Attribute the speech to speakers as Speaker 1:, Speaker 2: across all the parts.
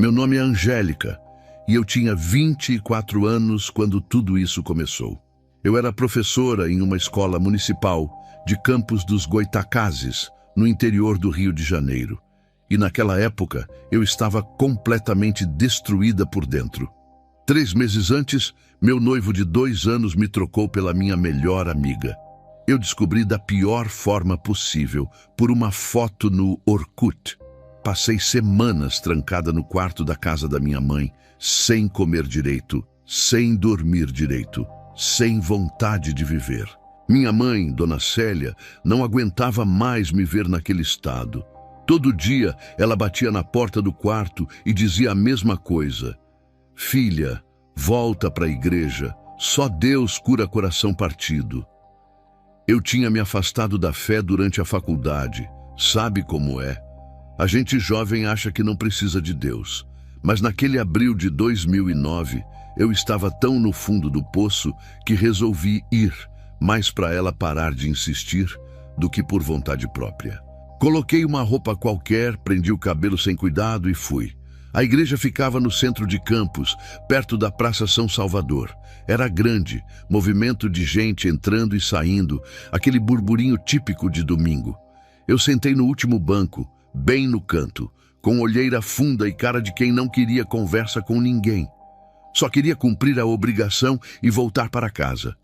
Speaker 1: Meu nome é Angélica e eu tinha 24 anos quando tudo isso começou. Eu era professora em uma escola municipal de Campos dos Goytacazes, no interior do Rio de Janeiro. E naquela época eu estava completamente destruída por dentro. 3 meses antes, meu noivo de 2 anos me trocou pela minha melhor amiga. Eu descobri da pior forma possível, por uma foto no Orkut. Passei semanas trancada no quarto da casa da minha mãe, sem comer direito, sem dormir direito, sem vontade de viver. Minha mãe, Dona Célia, não aguentava mais me ver naquele estado. Todo dia ela batia na porta do quarto e dizia a mesma coisa. Filha, volta para a igreja, só Deus cura coração partido. Eu tinha me afastado da fé durante a faculdade, sabe como é? A gente jovem acha que não precisa de Deus, mas naquele abril de 2009, eu estava tão no fundo do poço que resolvi ir, mais para ela parar de insistir do que por vontade própria. Coloquei uma roupa qualquer, prendi o cabelo sem cuidado e fui. A igreja ficava no centro de Campos, perto da Praça São Salvador. Era grande, movimento de gente entrando e saindo, aquele burburinho típico de domingo. Eu sentei no último banco, bem no canto, com olheira funda e cara de quem não queria conversa com ninguém. Só queria cumprir a obrigação e voltar para casa.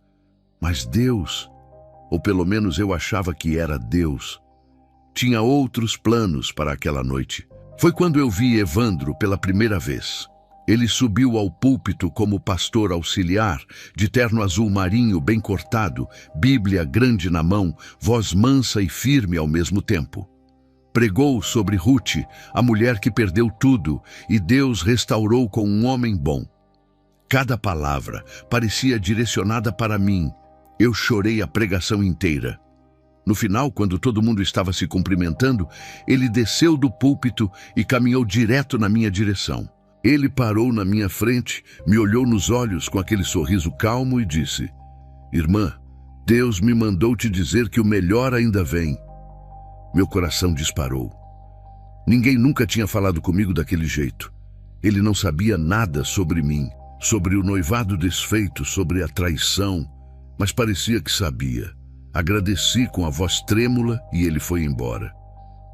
Speaker 1: Mas Deus, ou pelo menos eu achava que era Deus, tinha outros planos para aquela noite. Foi quando eu vi Evandro pela primeira vez. Ele subiu ao púlpito como pastor auxiliar, de terno azul marinho bem cortado, Bíblia grande na mão, voz mansa e firme ao mesmo tempo. Pregou sobre Ruth, a mulher que perdeu tudo, e Deus restaurou com um homem bom. Cada palavra parecia direcionada para mim. Eu chorei a pregação inteira. No final, quando todo mundo estava se cumprimentando, ele desceu do púlpito e caminhou direto na minha direção. Ele parou na minha frente, me olhou nos olhos com aquele sorriso calmo e disse: Irmã, Deus me mandou te dizer que o melhor ainda vem. Meu coração disparou. Ninguém nunca tinha falado comigo daquele jeito. Ele não sabia nada sobre mim, sobre o noivado desfeito, sobre a traição, mas parecia que sabia. Agradeci com a voz trêmula e ele foi embora.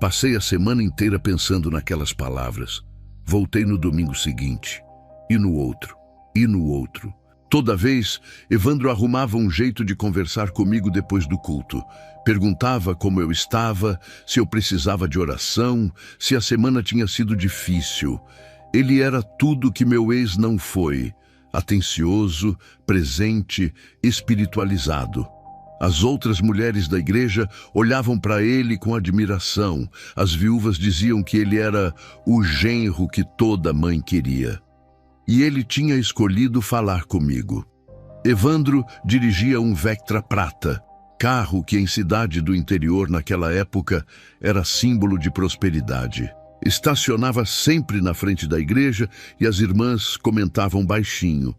Speaker 1: Passei a semana inteira pensando naquelas palavras. Voltei no domingo seguinte, e no outro, e no outro. Toda vez, Evandro arrumava um jeito de conversar comigo depois do culto. Perguntava como eu estava, se eu precisava de oração, se a semana tinha sido difícil. Ele era tudo que meu ex não foi: atencioso, presente, espiritualizado. As outras mulheres da igreja olhavam para ele com admiração. As viúvas diziam que ele era o genro que toda mãe queria. E ele tinha escolhido falar comigo. Evandro dirigia um Vectra prata, carro que em cidade do interior naquela época era símbolo de prosperidade. Estacionava sempre na frente da igreja e as irmãs comentavam baixinho: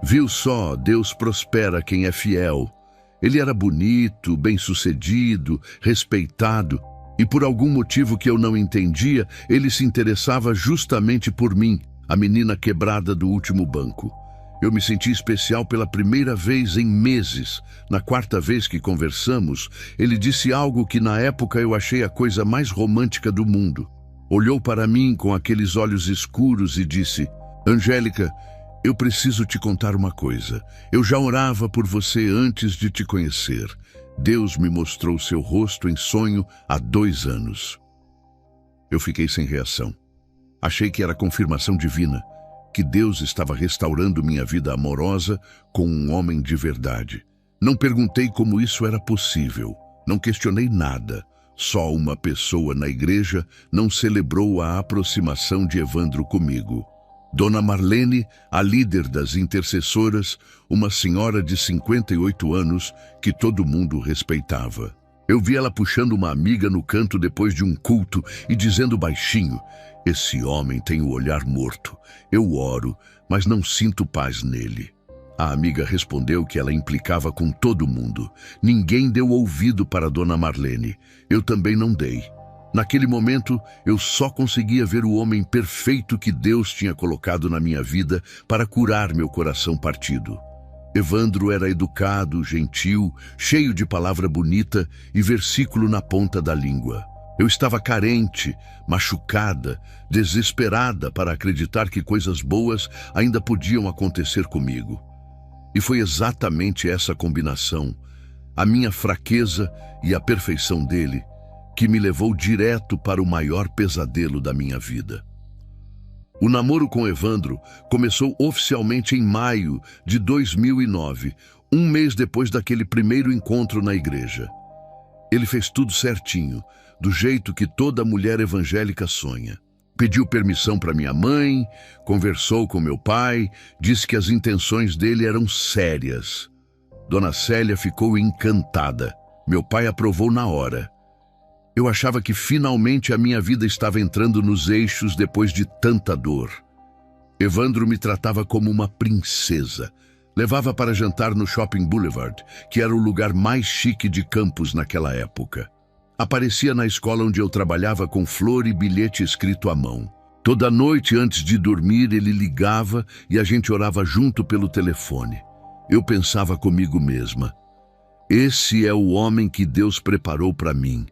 Speaker 1: Viu só, Deus prospera quem é fiel. Ele era bonito, bem-sucedido, respeitado, e por algum motivo que eu não entendia, ele se interessava justamente por mim, a menina quebrada do último banco. Eu me senti especial pela primeira vez em meses. Na 4ª vez que conversamos, ele disse algo que na época eu achei a coisa mais romântica do mundo. Olhou para mim com aqueles olhos escuros e disse: Angélica, eu preciso te contar uma coisa. Eu já orava por você antes de te conhecer. Deus me mostrou seu rosto em sonho há 2 anos. Eu fiquei sem reação. Achei que era confirmação divina, que Deus estava restaurando minha vida amorosa com um homem de verdade. Não perguntei como isso era possível. Não questionei nada. Só uma pessoa na igreja não celebrou a aproximação de Evandro comigo. Dona Marlene, a líder das intercessoras, uma senhora de 58 anos que todo mundo respeitava. Eu vi ela puxando uma amiga no canto depois de um culto e dizendo baixinho: Esse homem tem o olhar morto. Eu oro, mas não sinto paz nele. A amiga respondeu que ela implicava com todo mundo. Ninguém deu ouvido para Dona Marlene. Eu também não dei. Naquele momento, eu só conseguia ver o homem perfeito que Deus tinha colocado na minha vida para curar meu coração partido. Evandro era educado, gentil, cheio de palavra bonita e versículo na ponta da língua. Eu estava carente, machucada, desesperada para acreditar que coisas boas ainda podiam acontecer comigo. E foi exatamente essa combinação, a minha fraqueza e a perfeição dele, que me levou direto para o maior pesadelo da minha vida. O namoro com Evandro começou oficialmente em maio de 2009, um mês depois daquele primeiro encontro na igreja. Ele fez tudo certinho, do jeito que toda mulher evangélica sonha. Pediu permissão para minha mãe, conversou com meu pai, disse que as intenções dele eram sérias. Dona Célia ficou encantada. Meu pai aprovou na hora. Eu achava que finalmente a minha vida estava entrando nos eixos depois de tanta dor. Evandro me tratava como uma princesa. Levava para jantar no Shopping Boulevard, que era o lugar mais chique de Campos naquela época. Aparecia na escola onde eu trabalhava com flor e bilhete escrito à mão. Toda noite antes de dormir ele ligava e a gente orava junto pelo telefone. Eu pensava comigo mesma: esse é o homem que Deus preparou para mim.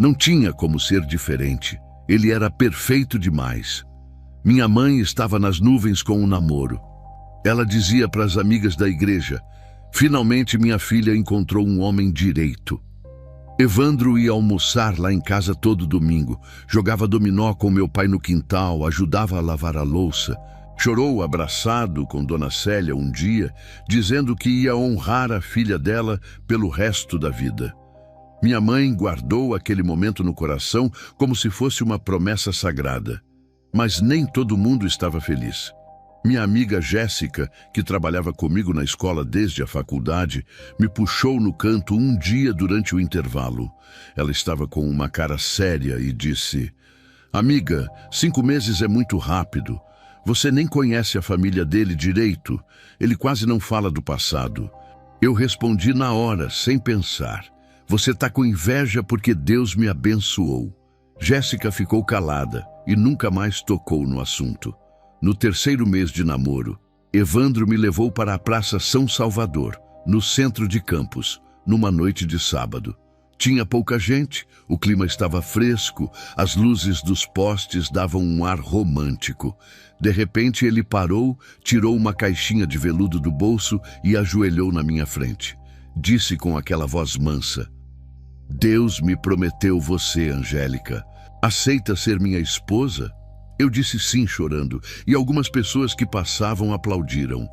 Speaker 1: Não tinha como ser diferente. Ele era perfeito demais. Minha mãe estava nas nuvens com o namoro. Ela dizia para as amigas da igreja: finalmente minha filha encontrou um homem direito. Evandro ia almoçar lá em casa todo domingo, jogava dominó com meu pai no quintal, ajudava a lavar a louça. Chorou abraçado com Dona Célia um dia, dizendo que ia honrar a filha dela pelo resto da vida. Minha mãe guardou aquele momento no coração como se fosse uma promessa sagrada. Mas nem todo mundo estava feliz. Minha amiga Jéssica, que trabalhava comigo na escola desde a faculdade, me puxou no canto um dia durante o intervalo. Ela estava com uma cara séria e disse: amiga, 5 meses é muito rápido. Você nem conhece a família dele direito. Ele quase não fala do passado. Eu respondi na hora, sem pensar: você está com inveja porque Deus me abençoou. Jéssica ficou calada e nunca mais tocou no assunto. No 3º mês de namoro, Evandro me levou para a Praça São Salvador, no centro de Campos, numa noite de sábado. Tinha pouca gente, o clima estava fresco, as luzes dos postes davam um ar romântico. De repente ele parou, tirou uma caixinha de veludo do bolso e ajoelhou na minha frente. Disse com aquela voz mansa: Deus me prometeu você, Angélica. Aceita ser minha esposa? Eu disse sim, chorando, e algumas pessoas que passavam aplaudiram.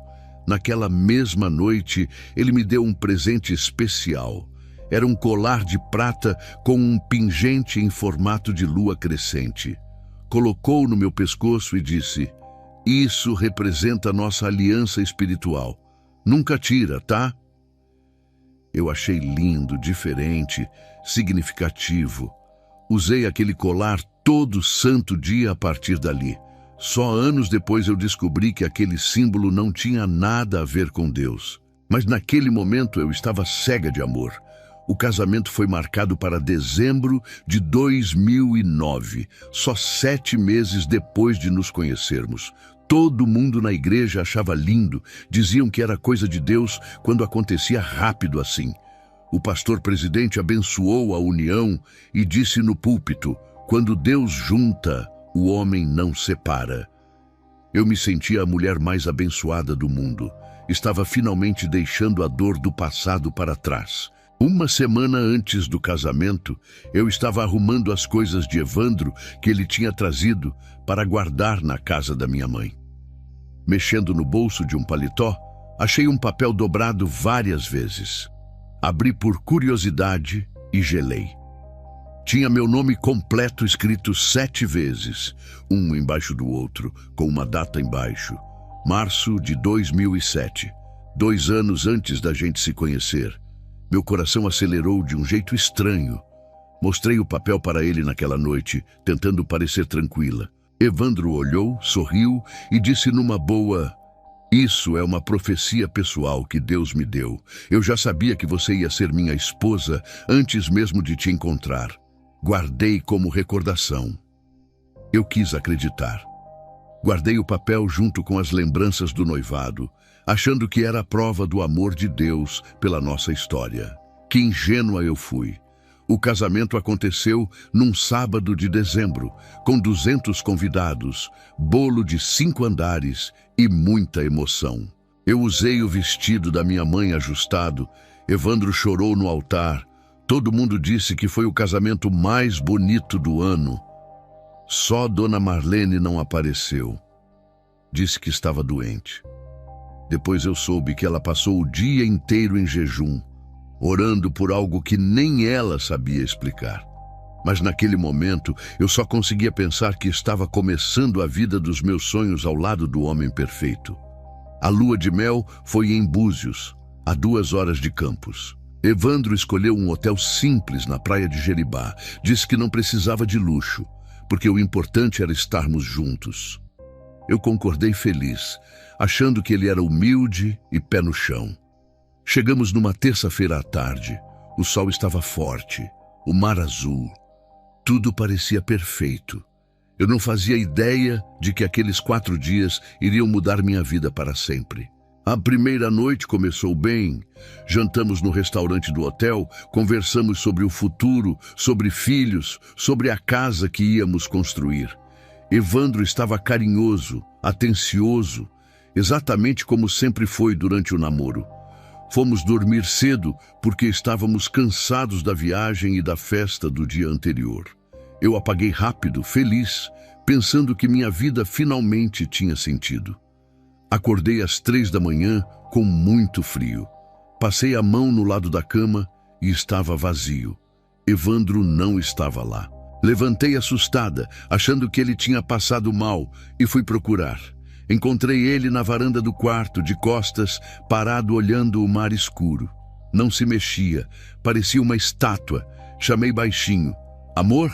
Speaker 1: Naquela mesma noite, ele me deu um presente especial. Era um colar de prata com um pingente em formato de lua crescente. Colocou no meu pescoço e disse: isso representa nossa aliança espiritual. Nunca tira, tá? Eu achei lindo, diferente, significativo. Usei aquele colar todo santo dia a partir dali. Só anos depois eu descobri que aquele símbolo não tinha nada a ver com Deus. Mas naquele momento eu estava cega de amor. O casamento foi marcado para dezembro de 2009, só 7 meses depois de nos conhecermos. Todo mundo na igreja achava lindo, diziam que era coisa de Deus quando acontecia rápido assim. O pastor presidente abençoou a união e disse no púlpito: quando Deus junta, o homem não separa. Eu me sentia a mulher mais abençoada do mundo. Estava finalmente deixando a dor do passado para trás. Uma semana antes do casamento, eu estava arrumando as coisas de Evandro que ele tinha trazido para guardar na casa da minha mãe. Mexendo no bolso de um paletó, achei um papel dobrado várias vezes. Abri por curiosidade e gelei. Tinha meu nome completo escrito 7 vezes, um embaixo do outro, com uma data embaixo. Março de 2007, 2 anos antes da gente se conhecer. Meu coração acelerou de um jeito estranho. Mostrei o papel para ele naquela noite, tentando parecer tranquila. Evandro olhou, sorriu e disse numa boa: isso é uma profecia pessoal que Deus me deu. Eu já sabia que você ia ser minha esposa antes mesmo de te encontrar. Guardei como recordação. Eu quis acreditar. Guardei o papel junto com as lembranças do noivado, achando que era a prova do amor de Deus pela nossa história. Que ingênua eu fui. O casamento aconteceu num sábado de dezembro, com 200 convidados, bolo de 5 andares e muita emoção. Eu usei o vestido da minha mãe ajustado, Evandro chorou no altar, todo mundo disse que foi o casamento mais bonito do ano. Só Dona Marlene não apareceu. Disse que estava doente. Depois eu soube que ela passou o dia inteiro em jejum, orando por algo que nem ela sabia explicar. Mas naquele momento eu só conseguia pensar que estava começando a vida dos meus sonhos ao lado do homem perfeito. A lua de mel foi em Búzios, a 2 horas de Campos. Evandro escolheu um hotel simples na praia de Jeribá. Disse que não precisava de luxo, porque o importante era estarmos juntos. Eu concordei feliz, achando que ele era humilde e pé no chão. Chegamos numa terça-feira à tarde. O sol estava forte, o mar azul. Tudo parecia perfeito. Eu não fazia ideia de que aqueles 4 dias iriam mudar minha vida para sempre. A primeira noite começou bem. Jantamos no restaurante do hotel, conversamos sobre o futuro, sobre filhos, sobre a casa que íamos construir. Evandro estava carinhoso, atencioso, exatamente como sempre foi durante o namoro. Fomos dormir cedo porque estávamos cansados da viagem e da festa do dia anterior. Eu apaguei rápido, feliz, pensando que minha vida finalmente tinha sentido. Acordei às 3 da manhã com muito frio. Passei a mão no lado da cama e estava vazio. Evandro não estava lá. Levantei assustada, achando que ele tinha passado mal, e fui procurar. Encontrei ele na varanda do quarto, de costas, parado olhando o mar escuro. Não se mexia, parecia uma estátua. Chamei baixinho. Amor?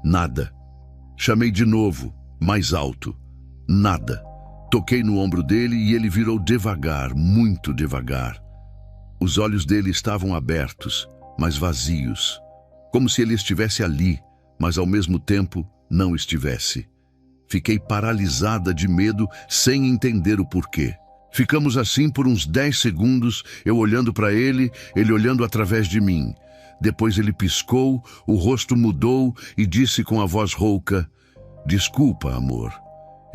Speaker 1: Nada. Chamei de novo, mais alto. Nada. Toquei no ombro dele e ele virou devagar, muito devagar. Os olhos dele estavam abertos, mas vazios, como se ele estivesse ali, mas ao mesmo tempo não estivesse. Fiquei paralisada de medo, sem entender o porquê. Ficamos assim por uns 10 segundos, eu olhando para ele olhando através de mim. Depois ele piscou, o rosto mudou e disse com a voz rouca: "Desculpa, amor.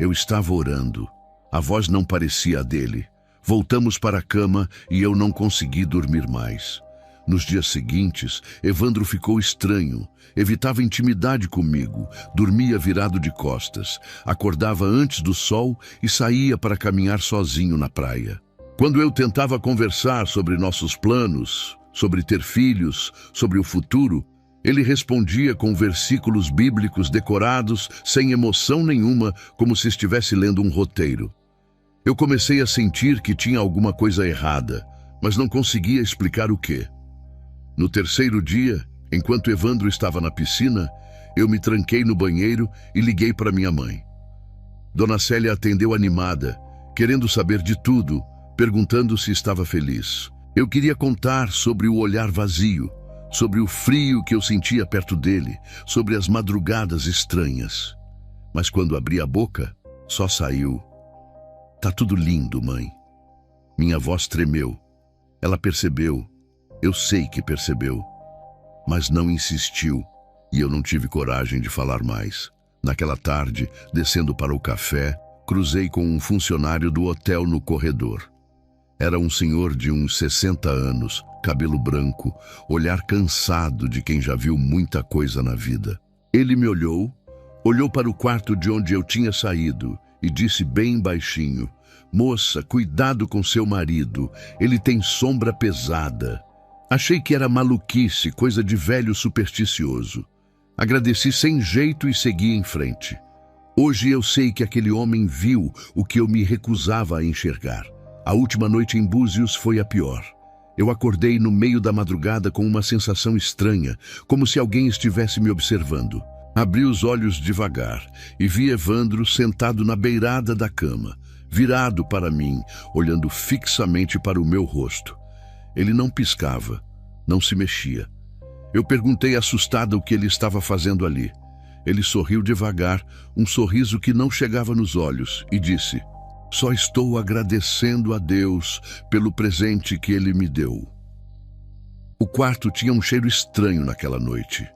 Speaker 1: Eu estava orando." A voz não parecia a dele. Voltamos para a cama e eu não consegui dormir mais. Nos dias seguintes, Evandro ficou estranho. Evitava intimidade comigo, dormia virado de costas, acordava antes do sol e saía para caminhar sozinho na praia. Quando eu tentava conversar sobre nossos planos, sobre ter filhos, sobre o futuro, ele respondia com versículos bíblicos decorados, sem emoção nenhuma, como se estivesse lendo um roteiro. Eu comecei a sentir que tinha alguma coisa errada, mas não conseguia explicar o quê. No terceiro dia, enquanto Evandro estava na piscina, eu me tranquei no banheiro e liguei para minha mãe. Dona Célia atendeu animada, querendo saber de tudo, perguntando se estava feliz. Eu queria contar sobre o olhar vazio, sobre o frio que eu sentia perto dele, sobre as madrugadas estranhas. Mas quando abri a boca, só saiu: "Tá tudo lindo, mãe." Minha voz tremeu. Ela percebeu. Eu sei que percebeu. Mas não insistiu, e eu não tive coragem de falar mais. Naquela tarde, descendo para o café, cruzei com um funcionário do hotel no corredor. Era um senhor de uns 60 anos, cabelo branco, olhar cansado de quem já viu muita coisa na vida. Ele me olhou para o quarto de onde eu tinha saído e disse bem baixinho: "Moça, cuidado com seu marido, ele tem sombra pesada." Achei que era maluquice, coisa de velho supersticioso. Agradeci sem jeito e segui em frente. Hoje eu sei que aquele homem viu o que eu me recusava a enxergar. A última noite em Búzios foi a pior. Eu acordei no meio da madrugada com uma sensação estranha, como se alguém estivesse me observando. Abri os olhos devagar e vi Evandro sentado na beirada da cama, virado para mim, olhando fixamente para o meu rosto. Ele não piscava, não se mexia. Eu perguntei assustada o que ele estava fazendo ali. Ele sorriu devagar, um sorriso que não chegava nos olhos, e disse: "Só estou agradecendo a Deus pelo presente que Ele me deu." O quarto tinha um cheiro estranho naquela noite.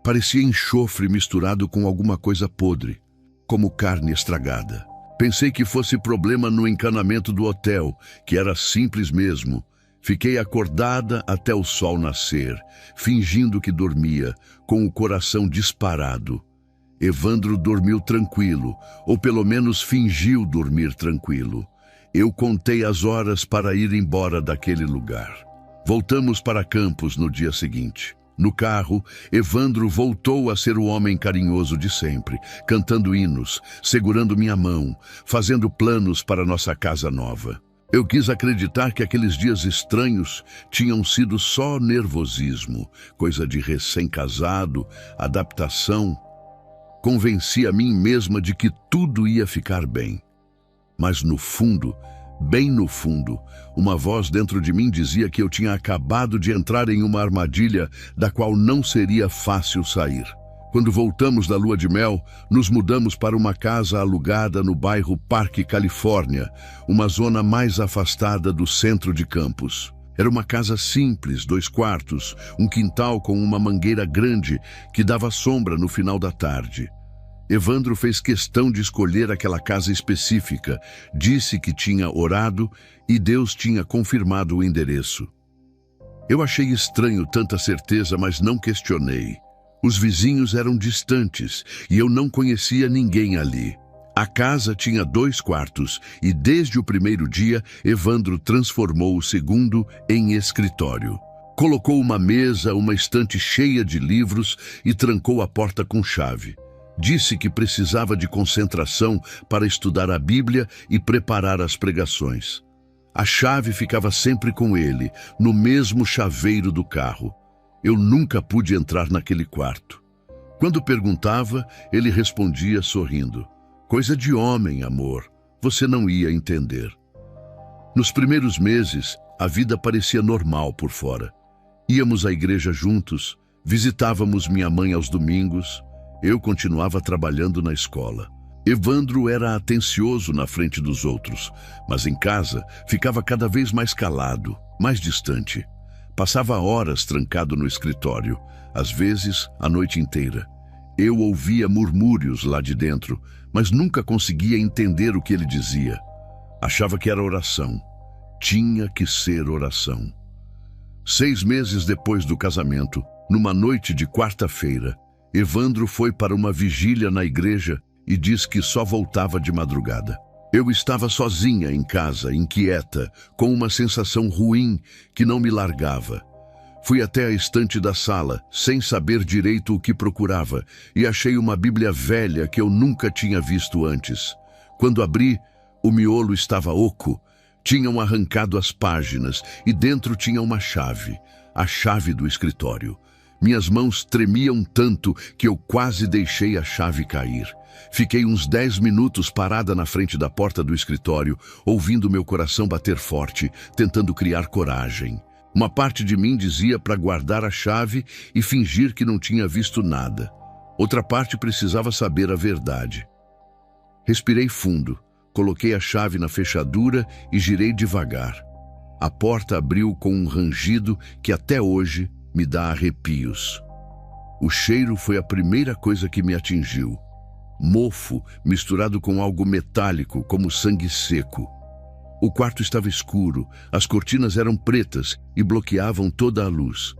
Speaker 1: Parecia enxofre misturado com alguma coisa podre, como carne estragada. Pensei que fosse problema no encanamento do hotel, que era simples mesmo. Fiquei acordada até o sol nascer, fingindo que dormia, com o coração disparado. Evandro dormiu tranquilo, ou pelo menos fingiu dormir tranquilo. Eu contei as horas para ir embora daquele lugar. Voltamos para Campos no dia seguinte. No carro, Evandro voltou a ser o homem carinhoso de sempre, cantando hinos, segurando minha mão, fazendo planos para nossa casa nova. Eu quis acreditar que aqueles dias estranhos tinham sido só nervosismo, coisa de recém-casado, adaptação. Convenci a mim mesma de que tudo ia ficar bem. Mas no fundo, bem no fundo, uma voz dentro de mim dizia que eu tinha acabado de entrar em uma armadilha da qual não seria fácil sair. Quando voltamos da lua de mel, nos mudamos para uma casa alugada no bairro Parque Califórnia, uma zona mais afastada do centro de Campos. Era uma casa simples, 2 quartos, um quintal com uma mangueira grande que dava sombra no final da tarde. Evandro fez questão de escolher aquela casa específica, disse que tinha orado e Deus tinha confirmado o endereço. Eu achei estranho tanta certeza, mas não questionei. Os vizinhos eram distantes e eu não conhecia ninguém ali. A casa tinha 2 quartos e desde o primeiro dia, Evandro transformou o segundo em escritório. Colocou uma mesa, uma estante cheia de livros e trancou a porta com chave. Disse que precisava de concentração para estudar a Bíblia e preparar as pregações. A chave ficava sempre com ele, no mesmo chaveiro do carro. Eu nunca pude entrar naquele quarto. Quando perguntava, ele respondia sorrindo: "Coisa de homem, amor, você não ia entender." Nos primeiros meses, a vida parecia normal por fora. Íamos à igreja juntos, visitávamos minha mãe aos domingos. Eu continuava trabalhando na escola. Evandro era atencioso na frente dos outros, mas em casa ficava cada vez mais calado, mais distante. Passava horas trancado no escritório, às vezes a noite inteira. Eu ouvia murmúrios lá de dentro, mas nunca conseguia entender o que ele dizia. Achava que era oração. Tinha que ser oração. 6 meses depois do casamento, numa noite de quarta-feira, Evandro foi para uma vigília na igreja e disse que só voltava de madrugada. Eu estava sozinha em casa, inquieta, com uma sensação ruim que não me largava. Fui até a estante da sala, sem saber direito o que procurava, e achei uma Bíblia velha que eu nunca tinha visto antes. Quando abri, o miolo estava oco. Tinham arrancado as páginas e dentro tinha uma chave, a chave do escritório. Minhas mãos tremiam tanto que eu quase deixei a chave cair. Fiquei uns 10 minutos parada na frente da porta do escritório, ouvindo meu coração bater forte, tentando criar coragem. Uma parte de mim dizia para guardar a chave e fingir que não tinha visto nada. Outra parte precisava saber a verdade. Respirei fundo, coloquei a chave na fechadura e girei devagar. A porta abriu com um rangido que até hoje me dá arrepios. O cheiro foi a primeira coisa que me atingiu. Mofo misturado com algo metálico, como sangue seco. O quarto estava escuro, as cortinas eram pretas e bloqueavam toda a luz.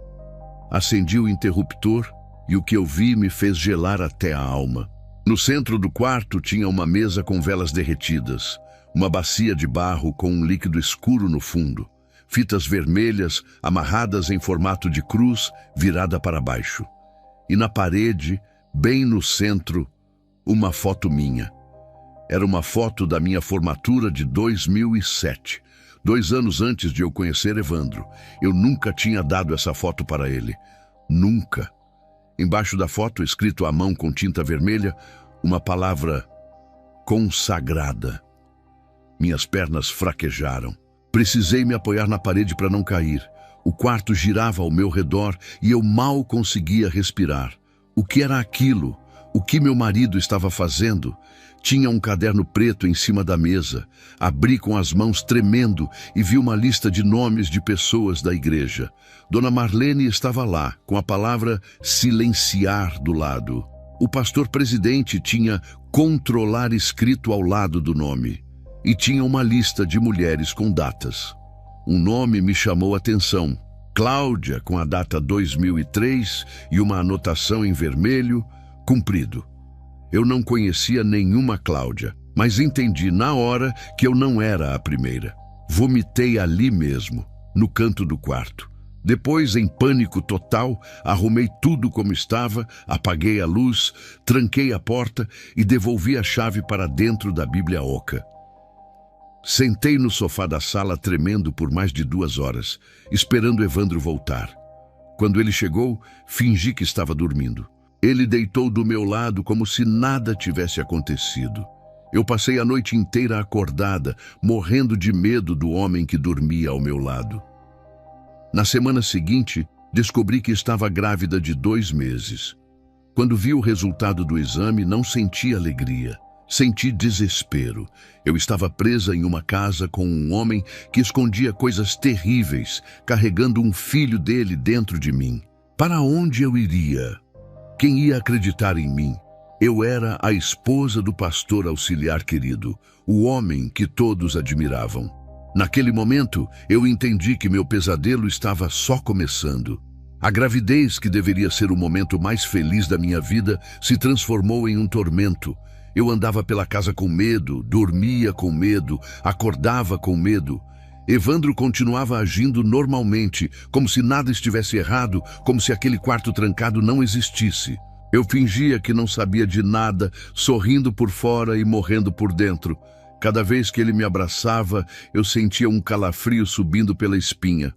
Speaker 1: Acendi o interruptor e o que eu vi me fez gelar até a alma. No centro do quarto tinha uma mesa com velas derretidas, uma bacia de barro com um líquido escuro no fundo, fitas vermelhas amarradas em formato de cruz virada para baixo. E na parede, bem no centro, uma foto minha. Era uma foto da minha formatura de 2007, 2 anos antes de eu conhecer Evandro. Eu nunca tinha dado essa foto para ele. Nunca. Embaixo da foto, escrito à mão com tinta vermelha, uma palavra: consagrada. Minhas pernas fraquejaram. Precisei me apoiar na parede para não cair. O quarto girava ao meu redor e eu mal conseguia respirar. O que era aquilo? O que meu marido estava fazendo? Tinha um caderno preto em cima da mesa. Abri com as mãos tremendo e vi uma lista de nomes de pessoas da igreja. Dona Marlene estava lá, com a palavra silenciar do lado. O pastor presidente tinha controlar escrito ao lado do nome. E tinha uma lista de mulheres com datas. Um nome me chamou a atenção. Cláudia, com a data 2003 e uma anotação em vermelho, cumprido. Eu não conhecia nenhuma Cláudia, mas entendi na hora que eu não era a primeira. Vomitei ali mesmo, no canto do quarto. Depois, em pânico total, arrumei tudo como estava, apaguei a luz, tranquei a porta e devolvi a chave para dentro da Bíblia oca. Sentei no sofá da sala tremendo por mais de 2 horas, esperando Evandro voltar. Quando ele chegou, fingi que estava dormindo. Ele deitou do meu lado como se nada tivesse acontecido. Eu passei a noite inteira acordada, morrendo de medo do homem que dormia ao meu lado. Na semana seguinte, descobri que estava grávida de 2 meses. Quando vi o resultado do exame, não senti alegria. Senti desespero. Eu estava presa em uma casa com um homem que escondia coisas terríveis, carregando um filho dele dentro de mim. Para onde eu iria? Quem ia acreditar em mim? Eu era a esposa do pastor auxiliar querido, o homem que todos admiravam. Naquele momento, eu entendi que meu pesadelo estava só começando. A gravidez, que deveria ser o momento mais feliz da minha vida, se transformou em um tormento. Eu andava pela casa com medo, dormia com medo, acordava com medo. Evandro continuava agindo normalmente, como se nada estivesse errado, como se aquele quarto trancado não existisse. Eu fingia que não sabia de nada, sorrindo por fora e morrendo por dentro. Cada vez que ele me abraçava, eu sentia um calafrio subindo pela espinha.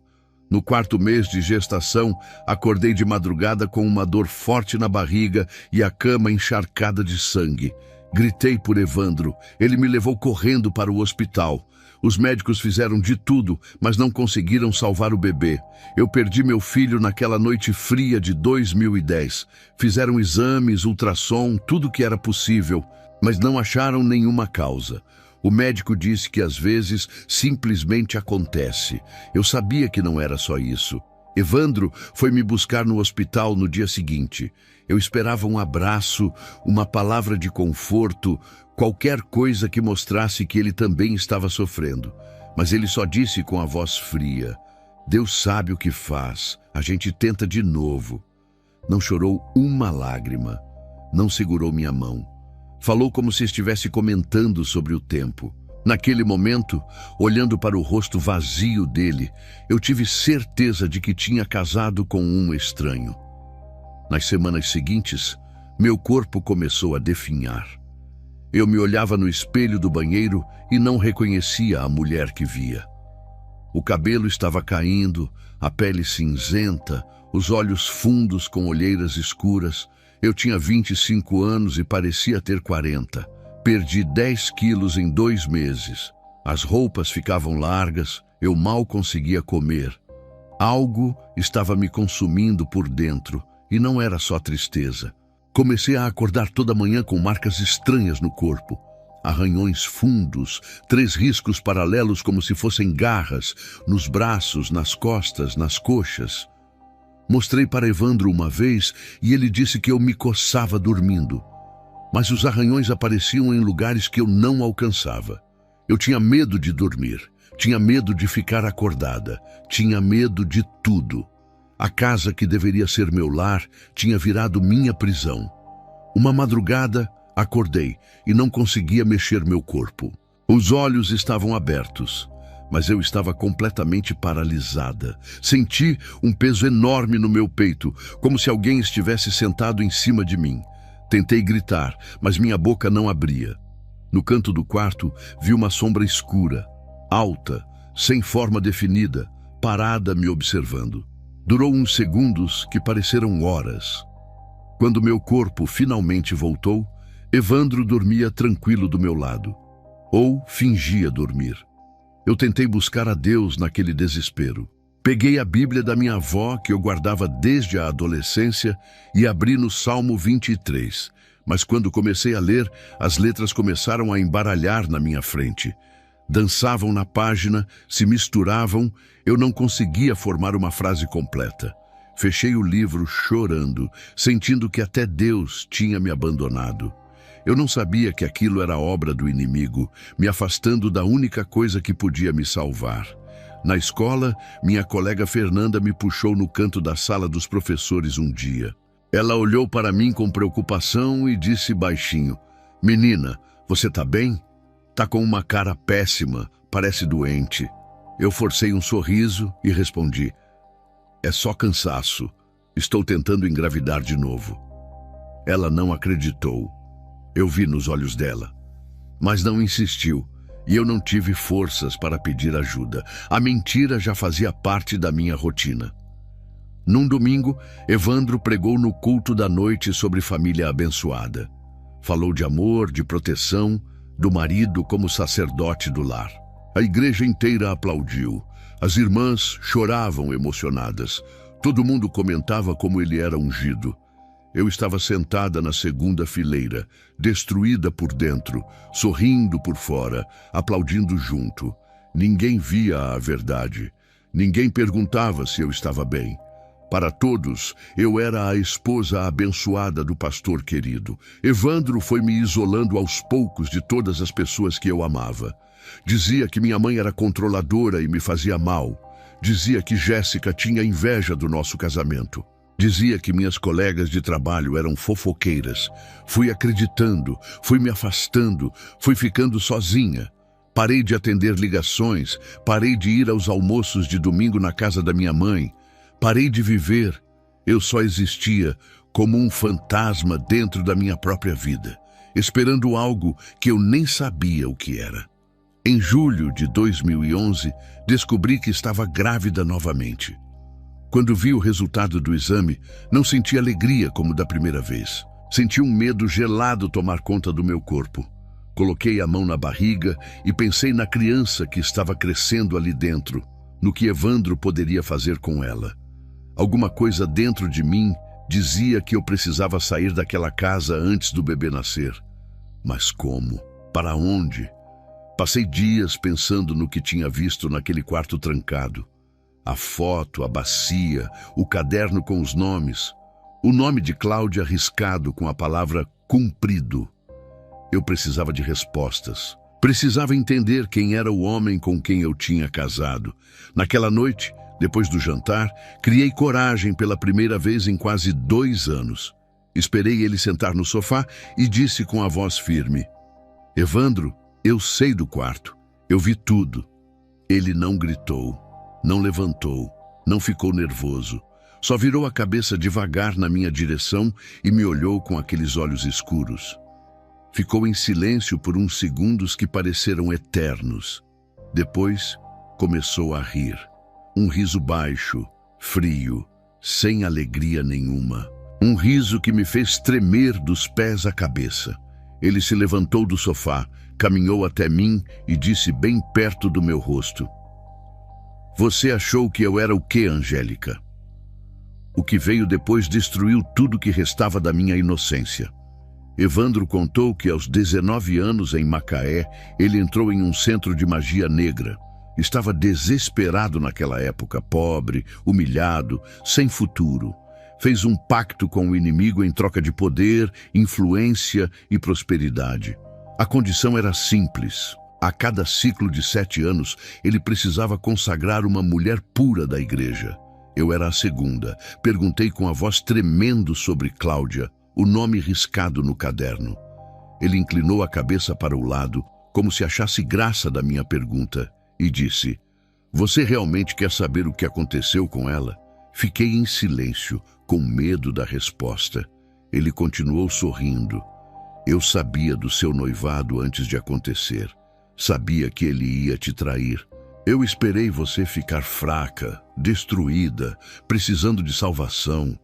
Speaker 1: No 4º mês de gestação, acordei de madrugada com uma dor forte na barriga e a cama encharcada de sangue. Gritei por Evandro. Ele me levou correndo para o hospital. Os médicos fizeram de tudo, mas não conseguiram salvar o bebê. Eu perdi meu filho naquela noite fria de 2010. Fizeram exames, ultrassom, tudo o que era possível, mas não acharam nenhuma causa. O médico disse que às vezes simplesmente acontece. Eu sabia que não era só isso. Evandro foi me buscar no hospital no dia seguinte. Eu esperava um abraço, uma palavra de conforto, qualquer coisa que mostrasse que ele também estava sofrendo. Mas ele só disse com a voz fria: "Deus sabe o que faz, a gente tenta de novo." Não chorou uma lágrima, não segurou minha mão. Falou como se estivesse comentando sobre o tempo. Naquele momento, olhando para o rosto vazio dele, eu tive certeza de que tinha casado com um estranho. Nas semanas seguintes, meu corpo começou a definhar. Eu me olhava no espelho do banheiro e não reconhecia a mulher que via. O cabelo estava caindo, a pele cinzenta, os olhos fundos com olheiras escuras. Eu tinha 25 anos e parecia ter 40. Perdi 10 quilos em 2 meses. As roupas ficavam largas, eu mal conseguia comer. Algo estava me consumindo por dentro e não era só tristeza. Comecei a acordar toda manhã com marcas estranhas no corpo. Arranhões fundos, 3 riscos paralelos como se fossem garras, nos braços, nas costas, nas coxas. Mostrei para Evandro uma vez e ele disse que eu me coçava dormindo. Mas os arranhões apareciam em lugares que eu não alcançava. Eu tinha medo de dormir, tinha medo de ficar acordada, tinha medo de tudo. A casa que deveria ser meu lar tinha virado minha prisão. Uma madrugada, acordei e não conseguia mexer meu corpo. Os olhos estavam abertos, mas eu estava completamente paralisada. Senti um peso enorme no meu peito, como se alguém estivesse sentado em cima de mim. Tentei gritar, mas minha boca não abria. No canto do quarto, vi uma sombra escura, alta, sem forma definida, parada me observando. Durou uns segundos que pareceram horas. Quando meu corpo finalmente voltou, Evandro dormia tranquilo do meu lado. Ou fingia dormir. Eu tentei buscar a Deus naquele desespero. Peguei a Bíblia da minha avó, que eu guardava desde a adolescência, e abri no Salmo 23. Mas quando comecei a ler, as letras começaram a embaralhar na minha frente. Dançavam na página, se misturavam, eu não conseguia formar uma frase completa. Fechei o livro chorando, sentindo que até Deus tinha me abandonado. Eu não sabia que aquilo era obra do inimigo, me afastando da única coisa que podia me salvar. Na escola, minha colega Fernanda me puxou no canto da sala dos professores um dia. Ela olhou para mim com preocupação e disse baixinho: "Menina, você tá bem? Tá com uma cara péssima, parece doente." Eu forcei um sorriso e respondi: "É só cansaço. Estou tentando engravidar de novo." Ela não acreditou. Eu vi nos olhos dela. Mas não insistiu, e eu não tive forças para pedir ajuda. A mentira já fazia parte da minha rotina. Num domingo, Evandro pregou no culto da noite sobre família abençoada. Falou de amor, de proteção, do marido como sacerdote do lar. A igreja inteira aplaudiu. As irmãs choravam emocionadas. Todo mundo comentava como ele era ungido. Eu estava sentada na segunda fileira, destruída por dentro, sorrindo por fora, aplaudindo junto. Ninguém via a verdade. Ninguém perguntava se eu estava bem. Para todos, eu era a esposa abençoada do pastor querido. Evandro foi me isolando aos poucos de todas as pessoas que eu amava. Dizia que minha mãe era controladora e me fazia mal. Dizia que Jéssica tinha inveja do nosso casamento. Dizia que minhas colegas de trabalho eram fofoqueiras. Fui acreditando, fui me afastando, fui ficando sozinha. Parei de atender ligações, parei de ir aos almoços de domingo na casa da minha mãe. Parei de viver. Eu só existia como um fantasma dentro da minha própria vida, esperando algo que eu nem sabia o que era. Em julho de 2011, descobri que estava grávida novamente. Quando vi o resultado do exame, não senti alegria como da primeira vez. Senti um medo gelado tomar conta do meu corpo. Coloquei a mão na barriga e pensei na criança que estava crescendo ali dentro, no que Evandro poderia fazer com ela. Alguma coisa dentro de mim dizia que eu precisava sair daquela casa antes do bebê nascer. Mas como? Para onde? Passei dias pensando no que tinha visto naquele quarto trancado. A foto, a bacia, o caderno com os nomes. O nome de Cláudia riscado com a palavra cumprido. Eu precisava de respostas. Precisava entender quem era o homem com quem eu tinha casado. Naquela noite, depois do jantar, criei coragem pela primeira vez em quase 2 anos. Esperei ele sentar no sofá e disse com a voz firme: "Evandro, eu sei do quarto. Eu vi tudo." Ele não gritou. Não levantou, não ficou nervoso. Só virou a cabeça devagar na minha direção e me olhou com aqueles olhos escuros. Ficou em silêncio por uns segundos que pareceram eternos. Depois, começou a rir. Um riso baixo, frio, sem alegria nenhuma. Um riso que me fez tremer dos pés à cabeça. Ele se levantou do sofá, caminhou até mim e disse bem perto do meu rosto: "Você achou que eu era o quê, Angélica?" O que veio depois destruiu tudo que restava da minha inocência. Evandro contou que aos 19 anos, em Macaé, ele entrou em um centro de magia negra. Estava desesperado naquela época, pobre, humilhado, sem futuro. Fez um pacto com o inimigo em troca de poder, influência e prosperidade. A condição era simples. A cada ciclo de 7 anos, ele precisava consagrar uma mulher pura da igreja. Eu era a segunda. Perguntei com a voz tremendo sobre Cláudia, o nome riscado no caderno. Ele inclinou a cabeça para o lado, como se achasse graça da minha pergunta, e disse: "Você realmente quer saber o que aconteceu com ela?" Fiquei em silêncio, com medo da resposta. Ele continuou sorrindo. "Eu sabia do seu noivado antes de acontecer. Sabia que ele ia te trair. Eu esperei você ficar fraca, destruída, precisando de salvação.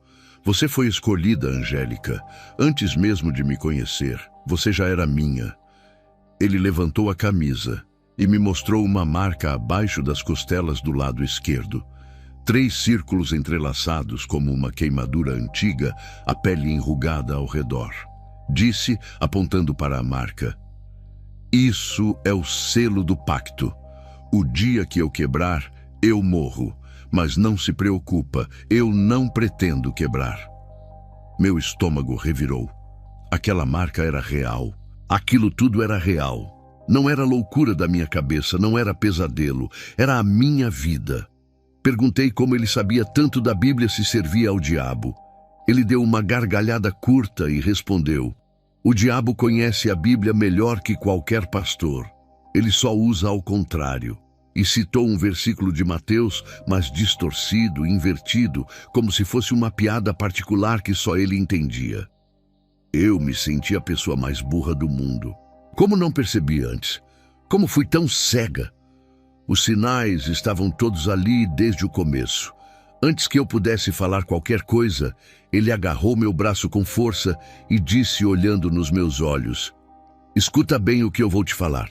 Speaker 1: Você foi escolhida, Angélica. Antes mesmo de me conhecer, você já era minha." Ele levantou a camisa e me mostrou uma marca abaixo das costelas do lado esquerdo. 3 círculos entrelaçados como uma queimadura antiga, a pele enrugada ao redor. Disse, apontando para a marca: "Isso é o selo do pacto. O dia que eu quebrar, eu morro. Mas não se preocupa, eu não pretendo quebrar." Meu estômago revirou. Aquela marca era real. Aquilo tudo era real. Não era loucura da minha cabeça, não era pesadelo, era a minha vida. Perguntei como ele sabia tanto da Bíblia se servia ao diabo. Ele deu uma gargalhada curta e respondeu: "O diabo conhece a Bíblia melhor que qualquer pastor. Ele só usa ao contrário." E citou um versículo de Mateus, mas distorcido, invertido, como se fosse uma piada particular que só ele entendia. Eu me senti a pessoa mais burra do mundo. Como não percebi antes? Como fui tão cega? Os sinais estavam todos ali desde o começo. Antes que eu pudesse falar qualquer coisa, ele agarrou meu braço com força e disse, olhando nos meus olhos: "Escuta bem o que eu vou te falar.